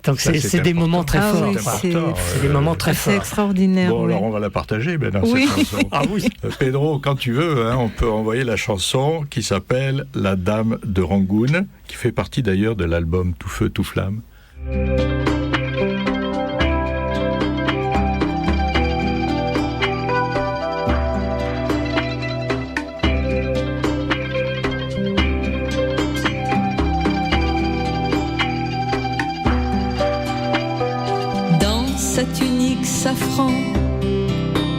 Donc c'est des moments très forts. Oui, c'est des moments très forts. C'est extraordinaire. Bon, oui. alors on va la partager dans cette chanson. Ah oui. Pedro, quand tu veux, on peut envoyer la chanson qui s'appelle La Dame de Rangoon, qui fait partie d'ailleurs de l'album Tout Feu, Tout Flamme. Sa tunique safran,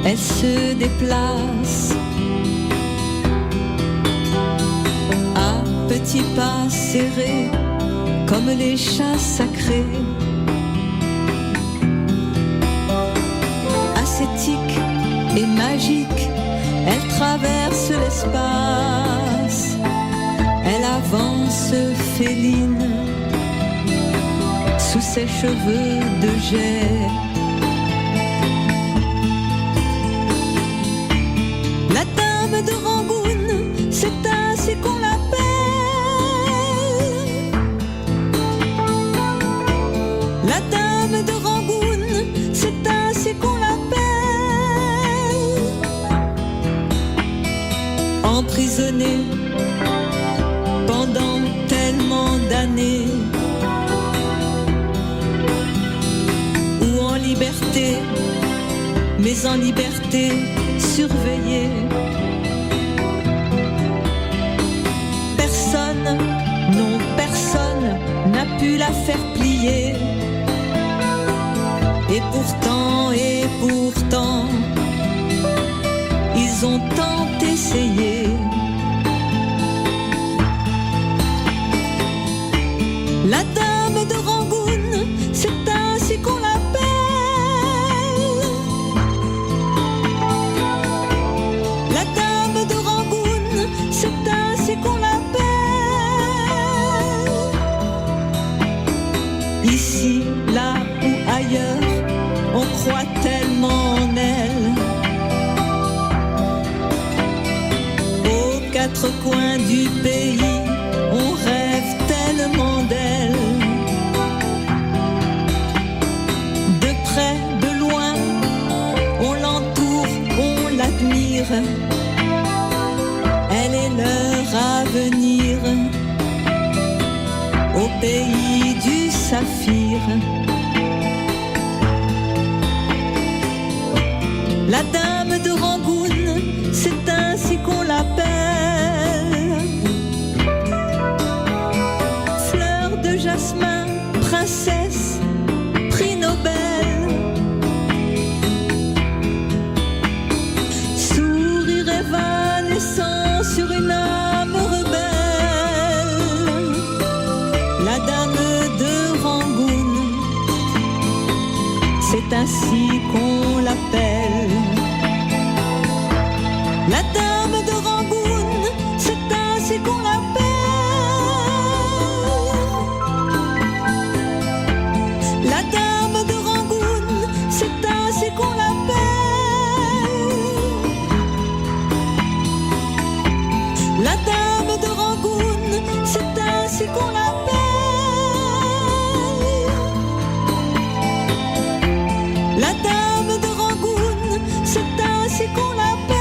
elle se déplace à petits pas serrés comme les chats sacrés. Ascétique et magique, elle traverse l'espace, elle avance féline sous ses cheveux de jet. La dame de Rangoon, c'est ainsi qu'on l'appelle. La dame de Rangoon, c'est ainsi qu'on l'appelle. Emprisonnée pendant tellement d'années, ou en liberté, mais en liberté surveillée. Personne, non personne, n'a pu la faire plier. Et pourtant, ils ont tant essayé. La dame de Rangoon, c'est ainsi qu'on l'appelle. La dame de Rangoon, c'est ainsi qu'on l'appelle. Ici, là ou ailleurs, on croit tellement en elle. Aux quatre coins du pays, on rêve tellement d'elle. De près, de loin, on l'entoure, on l'admire. Elle est leur avenir au pays du saphir. La dame de Rangoon, c'est ainsi qu'on l'appelle. Fleur de jasmin, princesse, prix Nobel. Sourire évanescent sur une âme rebelle. La dame de Rangoon, c'est ainsi qu'on l'appelle. La dame de Rangoon, c'est ainsi qu'on l'appelle. La dame de Rangoon, c'est ainsi qu'on l'appelle. La dame de Rangoon, c'est ainsi qu'on l'appelle. La dame de Rangoon, c'est ainsi qu'on l'appelle.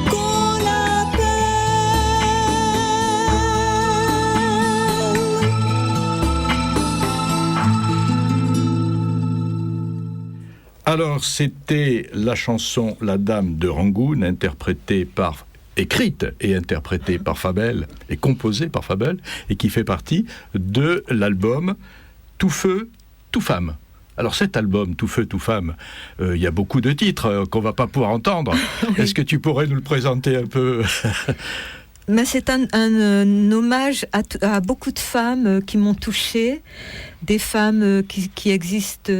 Qu'on l'appelle. Alors, c'était la chanson La Dame de Rangoon, écrite et interprétée par Fabel, et composée par Fabel, et qui fait partie de l'album Tout Feu, Tout Femme. Alors cet album, Tout Feu, Tout Femme, il y a beaucoup de titres qu'on ne va pas pouvoir entendre. Oui. Est-ce que tu pourrais nous le présenter un peu ? Mais c'est un hommage à beaucoup de femmes qui m'ont touchée, des femmes qui existent,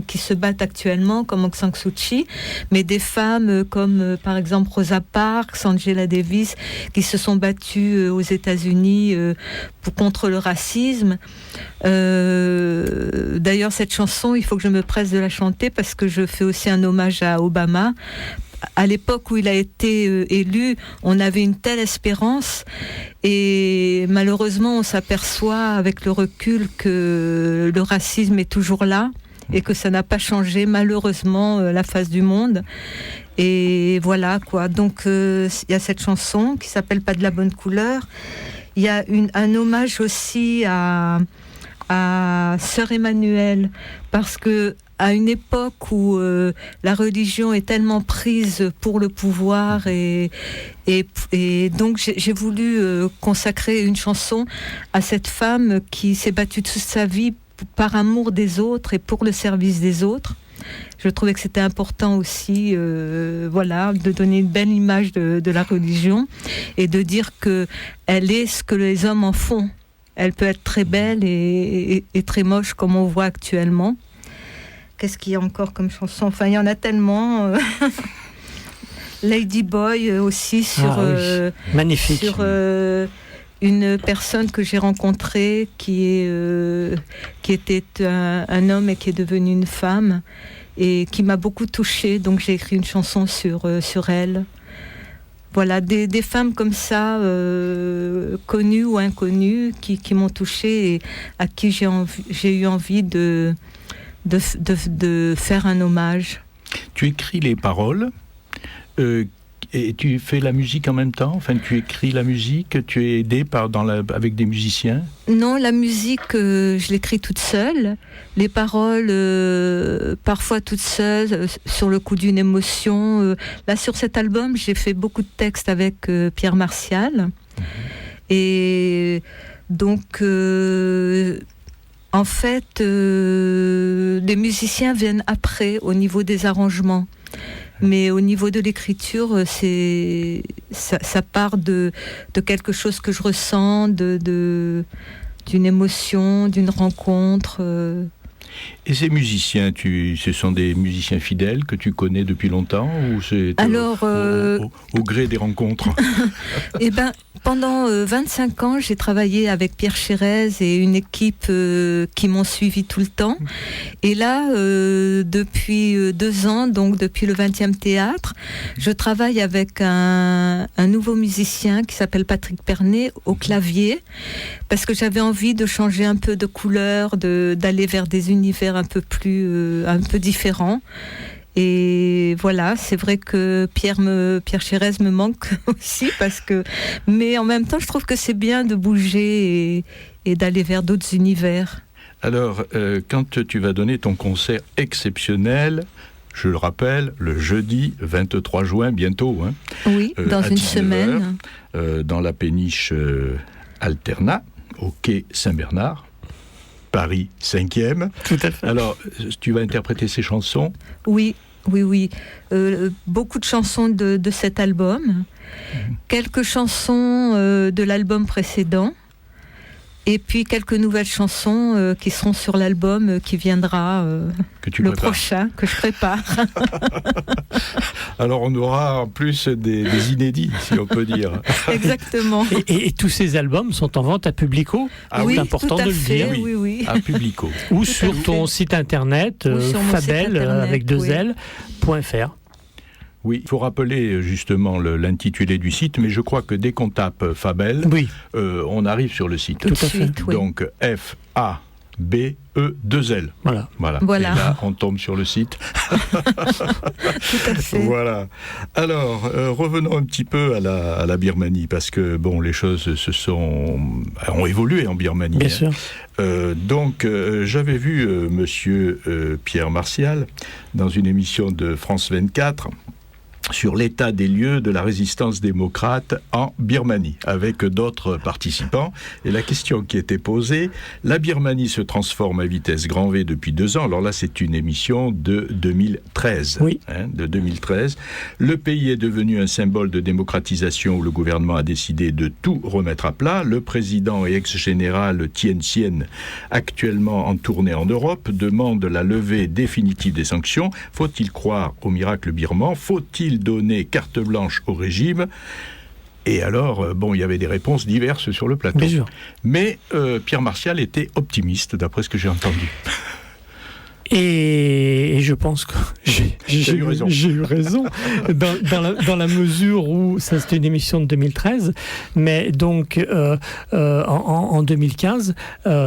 qui se battent actuellement, comme Aung San Suu Kyi, mais des femmes comme par exemple Rosa Parks, Angela Davis, qui se sont battues aux États-Unis contre le racisme. D'ailleurs, cette chanson, il faut que je me presse de la chanter parce que je fais aussi un hommage à Obama. à l'époque où il a été élu, on avait une telle espérance, et malheureusement on s'aperçoit avec le recul que le racisme est toujours là et que ça n'a pas changé malheureusement la face du monde. Et voilà quoi. Donc il y a cette chanson qui s'appelle Pas de la bonne couleur. Il y a un hommage aussi à Sœur Emmanuelle, parce que à une époque où la religion est tellement prise pour le pouvoir, et donc j'ai voulu consacrer une chanson à cette femme qui s'est battue toute sa vie par amour des autres et pour le service des autres. Je trouvais que c'était important aussi, de donner une belle image de la religion et de dire qu'elle est ce que les hommes en font. Elle peut être très belle et très moche comme on voit actuellement. Qu'est-ce qu'il y a encore comme chanson ? Enfin, il y en a tellement. Lady Boy aussi magnifique. Sur une personne que j'ai rencontrée qui était un homme et qui est devenu une femme et qui m'a beaucoup touchée. Donc j'ai écrit une chanson sur elle. Voilà, des femmes comme ça, connues ou inconnues, qui m'ont touchée et à qui j'ai eu envie de faire un hommage. Tu écris les paroles et tu fais la musique en même temps. Enfin, tu écris la musique, tu es aidé avec des musiciens. Non, la musique, je l'écris toute seule. Les paroles, parfois toute seule, sur le coup d'une émotion. Là, sur cet album, j'ai fait beaucoup de textes avec Pierre Martial. Et donc, en fait, les musiciens viennent après, au niveau des arrangements. Mais au niveau de l'écriture, ça part de quelque chose que je ressens, d'une émotion, d'une rencontre. Et ces musiciens, ce sont des musiciens fidèles que tu connais depuis longtemps, ou c'est au gré des rencontres? Eh ben, pendant 25 ans, j'ai travaillé avec Pierre Chérez et une équipe qui m'ont suivi tout le temps. Et là, depuis 2 ans, donc depuis le 20e théâtre, je travaille avec un nouveau musicien qui s'appelle Patrick Pernet au clavier, parce que j'avais envie de changer un peu de couleur, d'aller vers des univers un peu différents. Et voilà, c'est vrai que Pierre Chérez me manque aussi, mais en même temps, je trouve que c'est bien de bouger et d'aller vers d'autres univers. Alors, quand tu vas donner ton concert exceptionnel, je le rappelle, le jeudi 23 juin, bientôt, hein, oui, dans une semaine, dans la péniche Alternat, au quai Saint-Bernard, Paris 5e. Tout à fait. Alors, tu vas interpréter ces chansons ? Oui. Beaucoup de chansons de cet album, quelques chansons de l'album précédent, et puis quelques nouvelles chansons qui seront sur l'album qui viendra le prochain, que je prépare. Alors on aura en plus des inédits, si on peut dire. Exactement. Et tous ces albums sont en vente à Publico. Oui, c'est important tout à de le dire. Oui. À Publico. Ou sur ton site internet, Fabel, avec 2L.fr. Oui, il faut rappeler justement l'intitulé du site, mais je crois que dès qu'on tape Fabel, on arrive sur le site. Tout à fait. Donc F-A-B-E-2-L. Voilà. Et là, on tombe sur le site. Tout à fait. Voilà. Alors, revenons un petit peu à la Birmanie, parce que bon, les choses ont évolué en Birmanie. Bien sûr. Donc, j'avais vu monsieur Pierre Martial dans une émission de France 24 sur l'état des lieux de la résistance démocrate en Birmanie, avec d'autres participants. Et la question qui était posée, la Birmanie se transforme à vitesse grand V depuis 2 ans. Alors là, c'est une émission de 2013. Oui. De 2013. Le pays est devenu un symbole de démocratisation où le gouvernement a décidé de tout remettre à plat. Le président et ex-général Thein Sein, actuellement en tournée en Europe, demande la levée définitive des sanctions. Faut-il croire au miracle birman ? Faut-il donner carte blanche au régime ? Et alors, il y avait des réponses diverses sur le plateau. Bien sûr. Mais Pierre Martial était optimiste, d'après ce que j'ai entendu. Et je pense que j'ai eu raison dans la mesure où ça c'était une émission de 2013, mais donc en 2015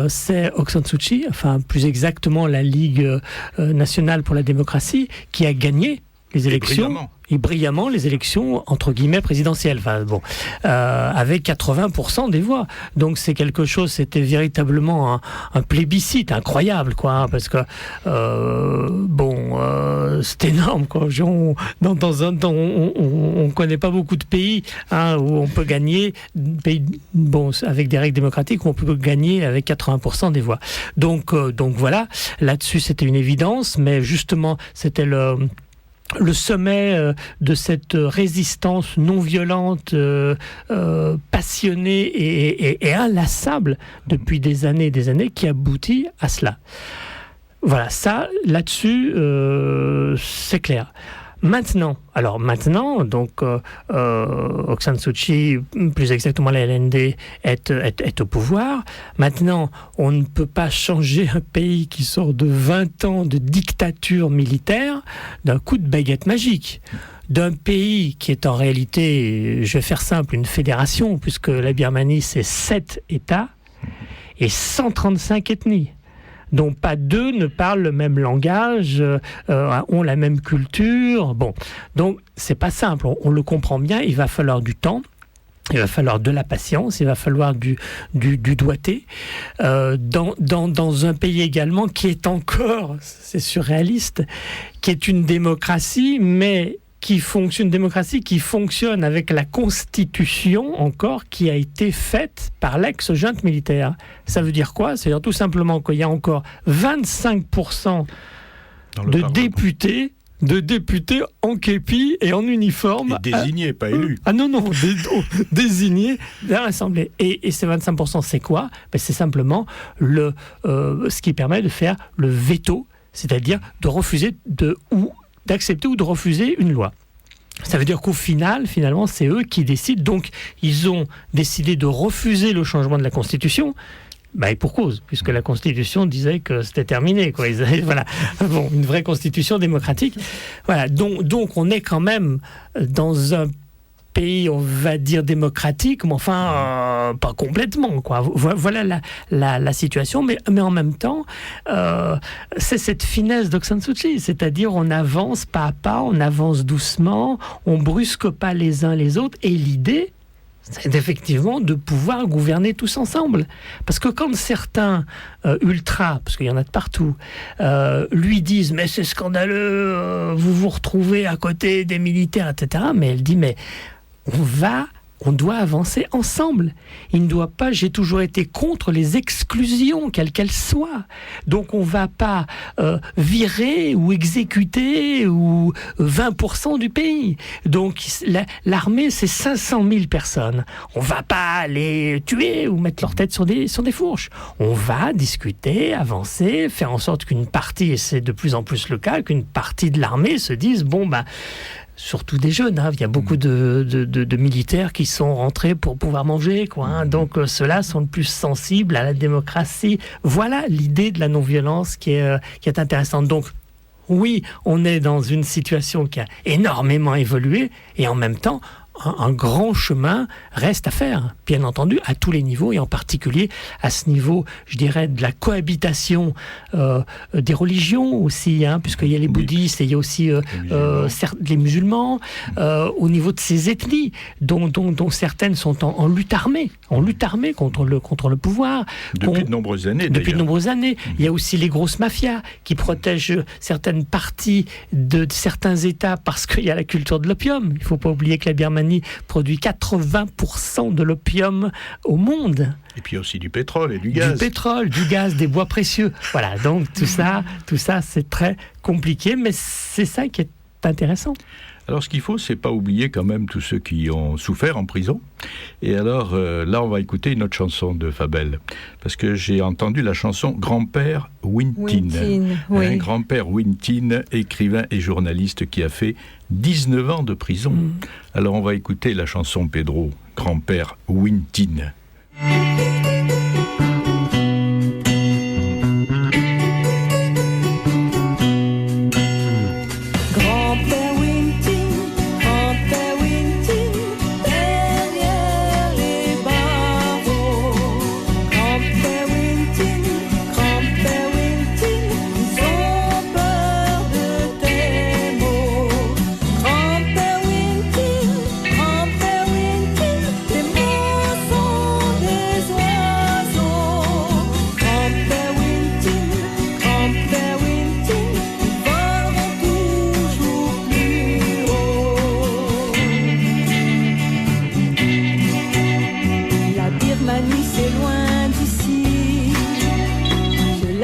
c'est Aung San Suu Kyi, enfin plus exactement la Ligue nationale pour la démocratie, qui a gagné les élections. Et brillamment les élections entre guillemets présidentielles, avec 80% des voix. Donc c'est quelque chose, c'était véritablement un plébiscite incroyable, parce que c'est énorme, quoi. On connaît pas beaucoup de pays où on peut gagner, avec des règles démocratiques, où on peut gagner avec 80% des voix. Donc voilà, là-dessus c'était une évidence, mais justement c'était le sommet de cette résistance non violente, passionnée et inlassable depuis des années et des années, qui aboutit à cela. Voilà, ça, là-dessus, c'est clair. Maintenant, donc Aung San Suu Kyi, plus exactement la LND, est au pouvoir. Maintenant, on ne peut pas changer un pays qui sort de 20 ans de dictature militaire d'un coup de baguette magique. D'un pays qui est en réalité, je vais faire simple, une fédération, puisque la Birmanie, c'est 7 États et 135 ethnies, dont pas 2 ne parlent le même langage, ont la même culture. Donc c'est pas simple, on le comprend bien, il va falloir du temps, il va falloir de la patience, il va falloir du doigté, dans un pays également qui est encore, c'est surréaliste, qui est une démocratie, mais une démocratie qui fonctionne avec la constitution encore qui a été faite par l'ex-junte militaire. Ça veut dire quoi ? Ça veut dire tout simplement qu'il y a encore 25% de députés en képi et en uniforme. Et désignés, pas élus. Ah non, désignés dans l'Assemblée. Et ces 25%, c'est quoi ? C'est simplement ce qui permet de faire le veto, c'est-à-dire de refuser d'accepter ou de refuser une loi. Ça veut dire qu'au finalement, c'est eux qui décident. Donc, ils ont décidé de refuser le changement de la Constitution. Et pour cause, puisque la Constitution disait que c'était terminé, quoi. Voilà. Une vraie Constitution démocratique. Voilà. Donc, on est quand même dans un pays, on va dire démocratique, mais enfin pas complètement, quoi. Voilà la situation, mais en même temps, c'est cette finesse d'Aung San Suu Kyi, c'est-à-dire on avance pas à pas, on avance doucement, on brusque pas les uns les autres, et l'idée, c'est effectivement de pouvoir gouverner tous ensemble. Parce que quand certains ultras, parce qu'il y en a de partout, lui disent « mais c'est scandaleux, vous vous retrouvez à côté des militaires, etc. » Mais elle dit « mais on doit avancer ensemble. Il ne doit pas, j'ai toujours été contre les exclusions, quelles qu'elles soient. Donc on ne va pas virer ou exécuter 20% du pays. Donc l'armée, c'est 500 000 personnes. On ne va pas les tuer ou mettre leur tête sur des fourches. On va discuter, avancer, faire en sorte qu'une partie, et c'est de plus en plus le cas, qu'une partie de l'armée se dise, surtout des jeunes, il y a beaucoup de militaires qui sont rentrés pour pouvoir manger, donc ceux-là sont le plus sensibles à la démocratie. Voilà l'idée de la non-violence qui est intéressante. Donc oui, on est dans une situation qui a énormément évolué, et en même temps, un grand chemin reste à faire, bien entendu, à tous les niveaux, et en particulier à ce niveau, je dirais, de la cohabitation des religions aussi, puisqu'il y a les bouddhistes et il y a aussi les musulmans, au niveau de ces ethnies, dont certaines sont en lutte armée contre le pouvoir. Depuis de nombreuses années, d'ailleurs. Il y a aussi les grosses mafias qui protègent certaines parties de certains États parce qu'il y a la culture de l'opium. Il ne faut pas oublier que la Birmanie produit 80% de l'opium au monde. Et puis aussi du pétrole et du gaz. Du pétrole, du gaz, des bois précieux. Voilà, donc tout ça, c'est très compliqué, mais c'est ça qui est intéressant. Alors ce qu'il faut, c'est pas oublier quand même tous ceux qui ont souffert en prison. Et alors là, on va écouter une autre chanson de Fabel, parce que j'ai entendu la chanson Grand-père Win Tin. Oui. Grand-père Win Tin, écrivain et journaliste qui a fait 19 ans de prison. Alors on va écouter la chanson Pedro, Grand-père Win Tin.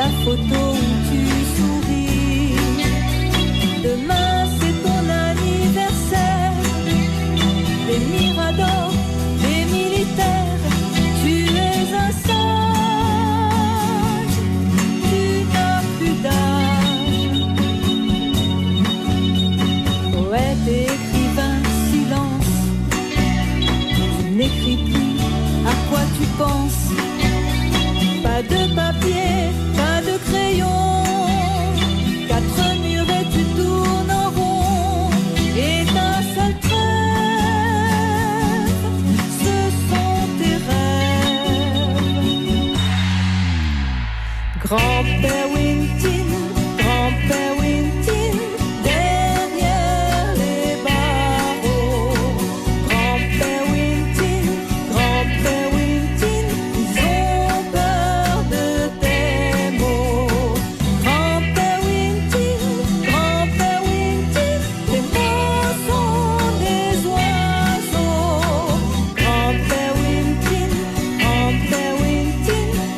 la photo où tu souris. Demain c'est ton anniversaire. Des miradors, des militaires, tu es un sage, tu n'as plus d'âge. Poète et écrivain, silence, tu n'écris plus, à quoi tu penses? Pas de papier, pas de crayon, 4 murs et tu tournes en rond, et d'un seul trait, ce sont tes rêves. Grand-père Wintin, grand-père Wintin, derrière les barreaux. Grand-père Wintin, ils ont peur de tes mots. Grand-père Wintin, tes mots sont des oiseaux. Grand-père Wintin,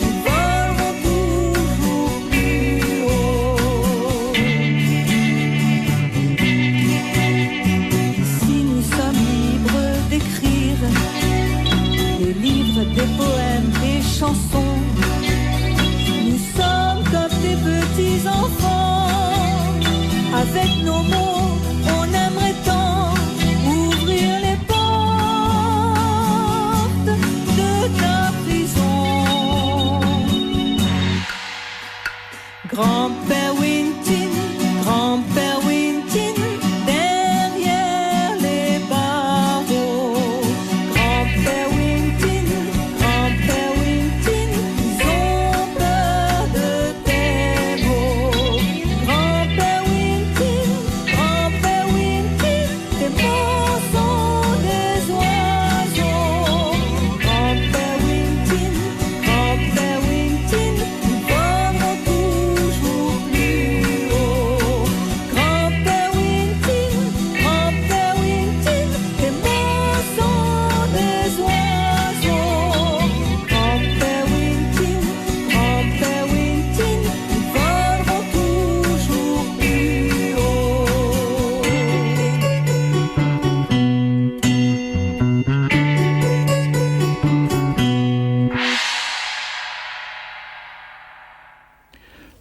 ils voleront toujours plus haut. Si nous sommes libres d'écrire des livres, des poèmes, des chansons, nous sommes comme des petits enfants. Avec nos mots, on aimerait tant ouvrir les portes de ta prison. Grand-père Wintin, derrière les barreaux. Grand-père Wintin, ils ont peur de tes mots. Grand-père Wintin, tes mots sont des oiseaux. Grand-père Wintin, ils voleront toujours plus haut. Grand-père Wintin, tes mots sont des oiseaux. Grand-père Wintin, ils voleront toujours plus haut.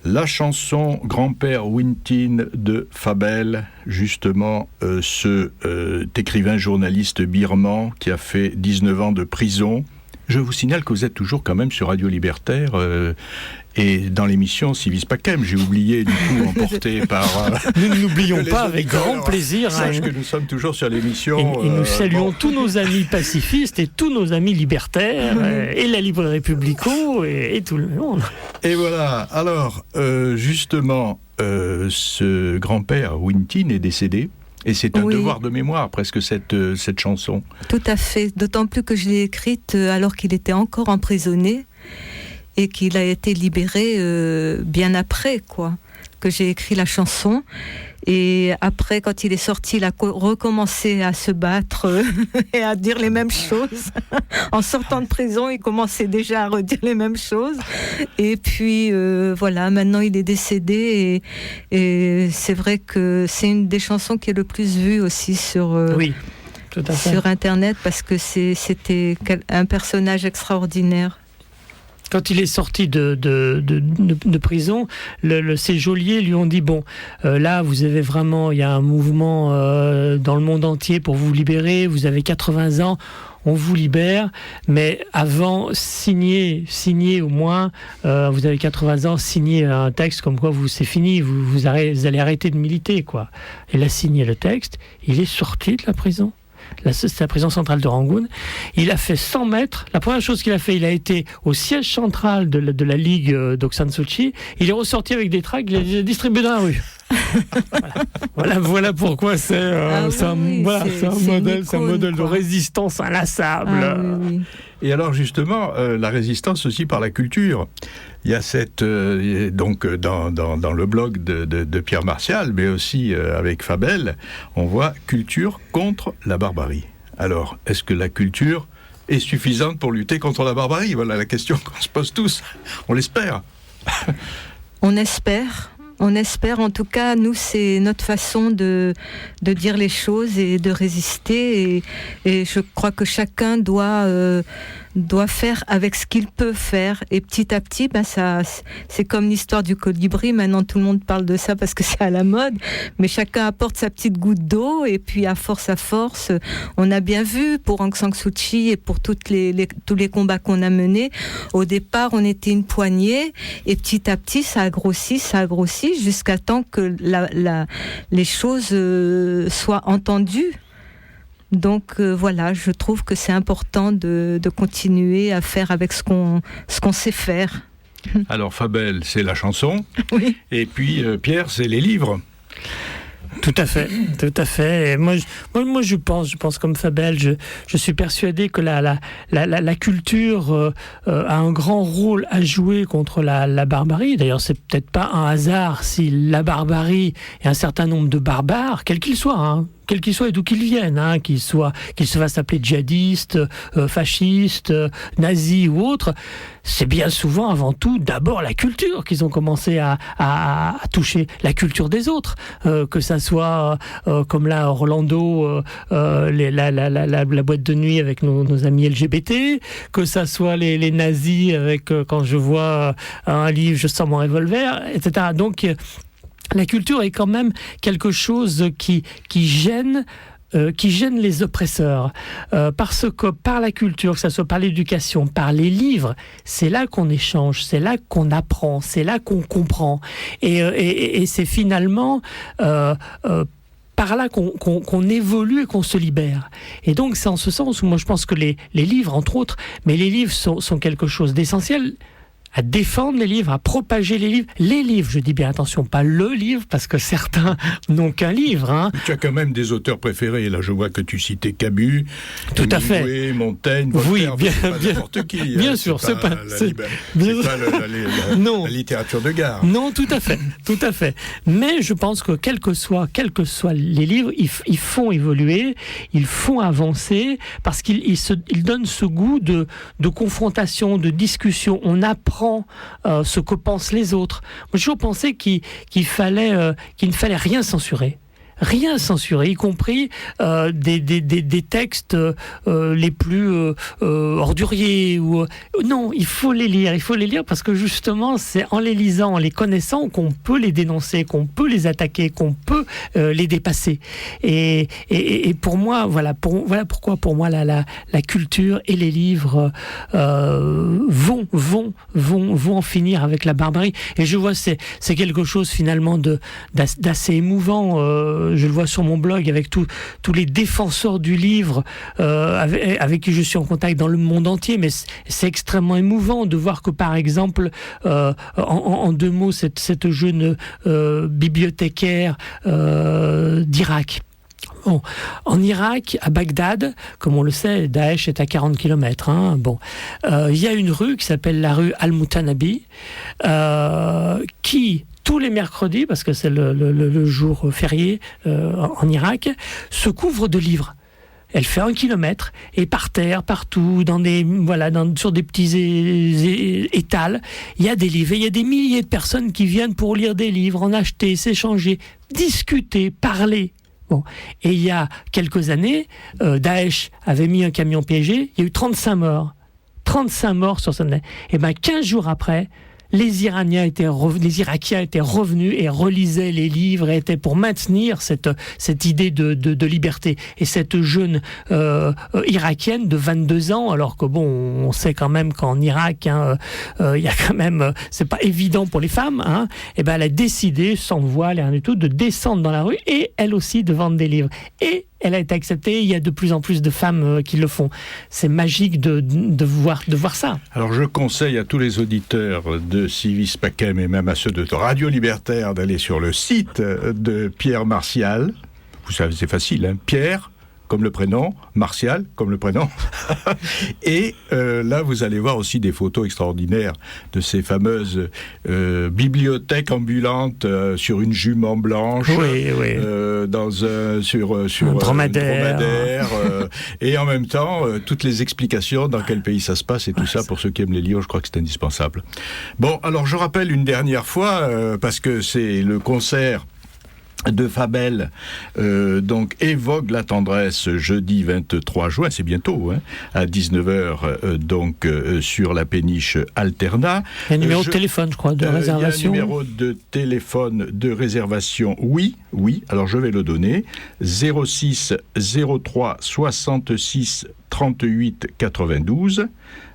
La chanson Grand-père Wintin de Fabel, justement, ce écrivain journaliste birman qui a fait 19 ans de prison. Je vous signale que vous êtes toujours quand même sur Radio Libertaire et dans l'émission Civis Pacem. J'ai oublié du coup emporté par... Nous ne l'oublions les pas, avec auditeurs grand plaisir. Sache que nous sommes toujours sur l'émission. Et nous saluons tous nos amis pacifistes et tous nos amis libertaires, et la Librairie Publico, et tout le monde. Et voilà, alors justement, ce grand-père Wintin est décédé. Et c'est un Oui. devoir de mémoire, presque, cette chanson. Tout à fait, d'autant plus que je l'ai écrite alors qu'il était encore emprisonné et qu'il a été libéré bien après, quoi, que j'ai écrit la chanson. Et après, quand il est sorti, il a recommencé à se battre et à dire les mêmes choses. En sortant de prison, il commençait déjà à redire les mêmes choses. Et puis, voilà, maintenant il est décédé. Et c'est vrai que c'est une des chansons qui est le plus vue aussi sur, Oui, tout à fait. sur Internet, parce que c'était un personnage extraordinaire. Quand il est sorti de prison, ces geôliers lui ont dit, bon, là, vous avez vraiment, il y a un mouvement dans le monde entier pour vous libérer, vous avez 80 ans, on vous libère, mais avant, signez au moins, vous avez 80 ans, signez un texte comme quoi c'est fini, vous allez arrêter de militer, quoi. Il a signé le texte, il est sorti de la prison. C'est la prison centrale de Rangoon. Il a fait 100 mètres. La première chose qu'il a fait, il a été au siège central de la Ligue d'Aung San Suu Kyi. Il est ressorti avec des tracts, il les a distribués dans la rue. Voilà pourquoi c'est un modèle de résistance inlassable. Ah, oui. Et alors justement, la résistance aussi par la culture. Il y a donc dans le blog de Pierre Martial, mais aussi avec Fabel, on voit culture contre la barbarie. Alors, est-ce que la culture est suffisante pour lutter contre la barbarie ? Voilà la question qu'on se pose tous. On l'espère. On espère. En tout cas, nous, c'est notre façon de dire les choses et de résister. Et je crois que chacun doit faire avec ce qu'il peut faire. Et petit à petit, c'est comme l'histoire du colibri. Maintenant, tout le monde parle de ça parce que c'est à la mode. Mais chacun apporte sa petite goutte d'eau. Et puis, à force, on a bien vu pour Aung San Suu Kyi et pour tous les combats qu'on a menés. Au départ, on était une poignée. Et petit à petit, ça a grossi, jusqu'à temps que les choses soient entendues. Donc voilà, je trouve que c'est important de continuer à faire avec ce qu'on sait faire. Alors Fabel, c'est la chanson, oui. Et puis Pierre, c'est les livres. Tout à fait. Et moi, je pense comme Fabel, je suis persuadé que la culture a un grand rôle à jouer contre la barbarie. D'ailleurs, c'est peut-être pas un hasard si la barbarie et un certain nombre de barbares, quels qu'ils soient, et d'où qu'ils viennent, qu'ils se fassent appeler djihadistes, fascistes, nazis ou autres, c'est bien souvent avant tout d'abord la culture qu'ils ont commencé à toucher, la culture des autres, que ça soit comme là à Orlando, la boîte de nuit avec nos amis LGBT, que ça soit les nazis avec quand je vois un livre, je sors mon revolver, etc. Donc la culture est quand même quelque chose qui gêne les oppresseurs, parce que par la culture, que ce soit par l'éducation, par les livres, c'est là qu'on échange, c'est là qu'on apprend, c'est là qu'on comprend, et c'est finalement par là qu'on évolue et qu'on se libère. Et donc c'est en ce sens où moi je pense que les livres, entre autres, mais les livres sont quelque chose d'essentiel à défendre les livres, à propager les livres. Les livres, je dis bien attention, pas le livre, parce que certains n'ont qu'un livre. Tu as quand même des auteurs préférés. Là, je vois que tu citais Camus, tout à fait. Montaigne, Voltaire, oui, bien, n'importe qui. Bien sûr, c'est pas la littérature de gare. Non, tout à fait. Mais je pense que quels que soient les livres, ils font évoluer, ils font avancer, parce qu'ils donnent ce goût de confrontation, de discussion. On apprend ce que pensent les autres. Moi, j'ai toujours pensé qu'il ne fallait rien censurer. Rien censuré, y compris des textes les plus orduriers. Non, il faut les lire parce que justement, c'est en les lisant, en les connaissant qu'on peut les dénoncer, qu'on peut les attaquer, qu'on peut les dépasser. Et pour moi, voilà pourquoi pour moi la culture et les livres vont en finir avec la barbarie. Et je vois c'est quelque chose finalement d'assez émouvant. Je le vois sur mon blog avec tous les défenseurs du livre avec qui je suis en contact dans le monde entier, mais c'est extrêmement émouvant de voir que par exemple en 2 mots cette jeune bibliothécaire d'Irak. Bon, en Irak, à Bagdad, comme on le sait, Daesh est à 40 km. Il y a une rue qui s'appelle la rue Al-Mutanabi, qui tous les mercredis, parce que c'est le jour férié en Irak, se couvre de livres. Elle fait 1 kilomètre et par terre, partout, sur des petits étals, il y a des livres. Et il y a des milliers de personnes qui viennent pour lire des livres, en acheter, s'échanger, discuter, parler. Bon. Et il y a quelques années, Daesh avait mis un camion piégé, il y a eu 35 morts. 35 morts sur cette année. Et 15 jours après, les Irakiens étaient revenus et relisaient les livres et étaient pour maintenir cette idée de liberté. Et cette jeune irakienne de 22 ans, alors que on sait quand même qu'en Irak, il y a quand même, c'est pas évident pour les femmes, et elle a décidé, sans voile et rien du tout, de descendre dans la rue et elle aussi de vendre des livres. Et elle a été acceptée, il y a de plus en plus de femmes qui le font. C'est magique de voir ça. Alors je conseille à tous les auditeurs de Civis Pacem et même à ceux de Radio Libertaire d'aller sur le site de Pierre Martial. Vous savez, c'est facile, Pierre, comme le prénom, Martial, comme le prénom. Et là, vous allez voir aussi des photos extraordinaires de ces fameuses bibliothèques ambulantes sur une jument blanche, sur un dromadaire, et en même temps, toutes les explications dans quel pays ça se passe et tout ça, pour ceux qui aiment les livres, je crois que c'est indispensable. Bon, alors je rappelle une dernière fois, parce que c'est le concert de Fabel, donc évoque la tendresse, jeudi 23 juin, c'est bientôt, à 19h, donc sur la péniche Alterna. Il y a un numéro de téléphone, je crois, de réservation. Il y a un numéro de téléphone de réservation, oui, alors je vais le donner, 06 03 66 38 92,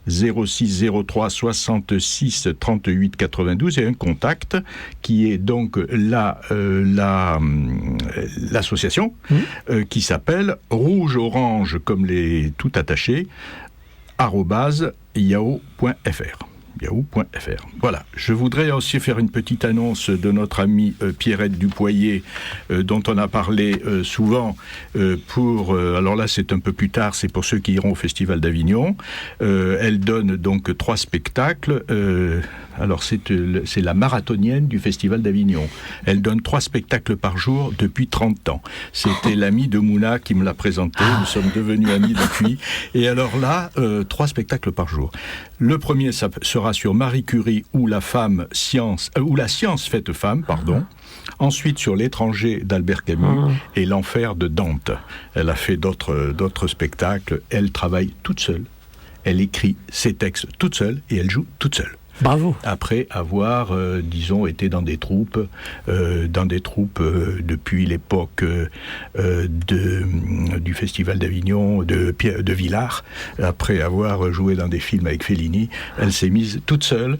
06 03 66 38 92, et un contact qui est donc l'association qui s'appelle Rouge Orange, comme les tout attachés, @yahoo.fr. Voilà. Je voudrais aussi faire une petite annonce de notre amie Pierrette Dupoyer, dont on a parlé souvent alors là c'est un peu plus tard, c'est pour ceux qui iront au Festival d'Avignon. Elle donne donc 3 spectacles. Alors c'est la marathonienne du Festival d'Avignon. Elle donne 3 spectacles par jour depuis 30 ans. C'était l'ami de Mouna qui me l'a présenté. Nous sommes devenus amis depuis. Et alors là, 3 spectacles par jour. Le premier, ça sera sur Marie Curie ou la science faite femme, pardon. Ensuite sur L'étranger d'Albert Camus et L'enfer de Dante. Elle a fait d'autres spectacles. Elle travaille toute seule. Elle écrit ses textes toute seule et elle joue toute seule. Bravo. Après avoir, disons, été dans des troupes depuis l'époque du Festival d'Avignon, de Villars. Après avoir joué dans des films avec Fellini, elle s'est mise toute seule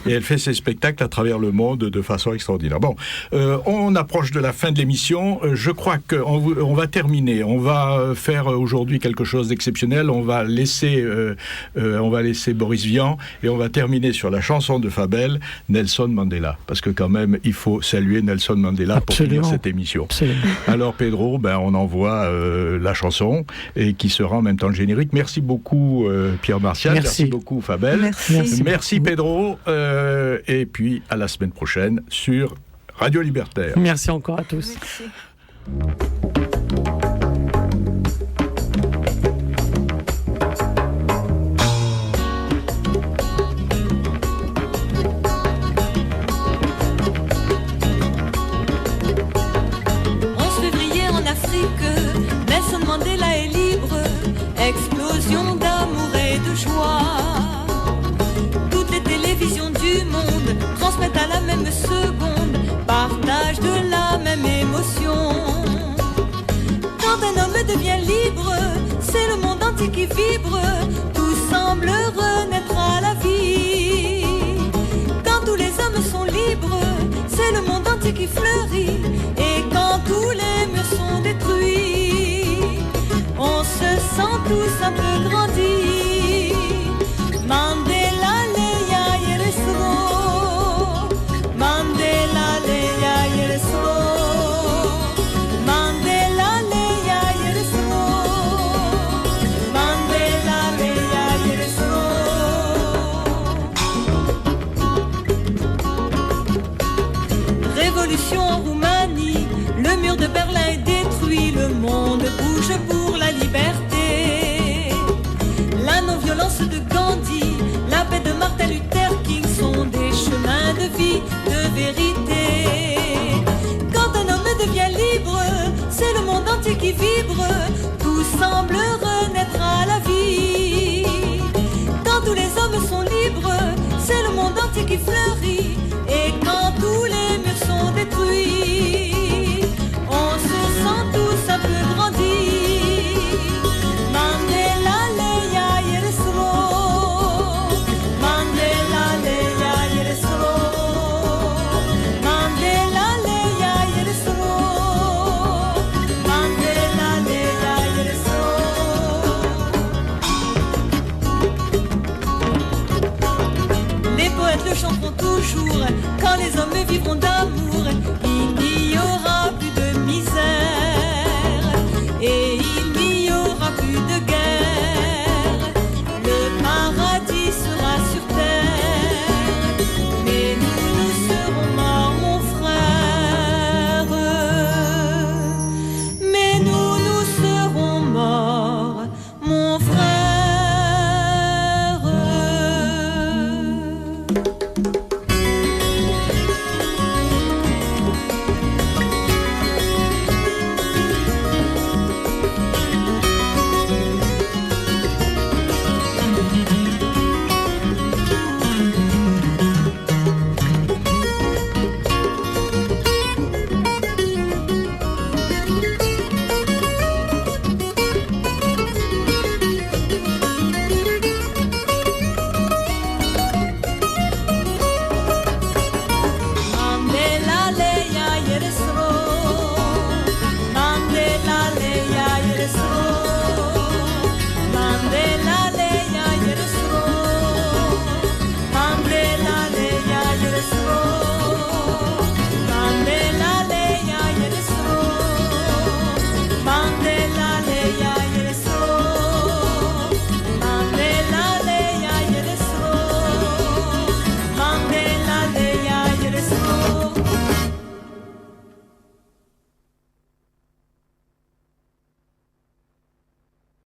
et elle fait ses spectacles à travers le monde de façon extraordinaire. Bon, on approche de la fin de l'émission. Je crois qu'on va terminer. On va faire aujourd'hui quelque chose d'exceptionnel. On va laisser Boris Vian et on va terminer sur la chanson de Fabel, Nelson Mandela, parce que quand même il faut saluer Nelson Mandela pour finir cette émission. Absolument. Alors Pedro, on envoie la chanson et qui sera en même temps le générique. Merci beaucoup Pierre Martial, merci beaucoup Fabel, merci Pedro, et puis à la semaine prochaine sur Radio Libertaire. Merci encore à tous. Merci. Nelson Mandela est libre, explosion d'amour et de joie. Toutes les télévisions du monde transmettent à la même seconde, partagent de la même émotion. Quand un homme devient libre, c'est le monde entier qui vibre, tout semble renaître à la vie. Quand tous les hommes sont libres, c'est le monde entier qui fleurit, et quand tous les murs sont détruits, on se sent tous un peu grandis. Mandela leya yereso, Mandela leya yereso, Mandela leya yereso, Mandela leya yereso. Révolution en Roumanie, le mur de Berlin est détruit, le monde bouge pour la liberté. La non-violence de Gandhi, la paix de Martin Luther King sont des chemins de vie, de vérité. Quand un homme devient libre, c'est le monde entier qui vibre, tout semble renaître à la vie. Quand tous les hommes sont libres, c'est le monde entier qui fleurit, et quand tous les murs sont détruits, on se sent tous un peu grandis. Mandela leya yereso, Mandela leya yereso, Mandela leya yereso, Mandela leya yereso. Les poètes le chanteront toujours, quand les hommes vivront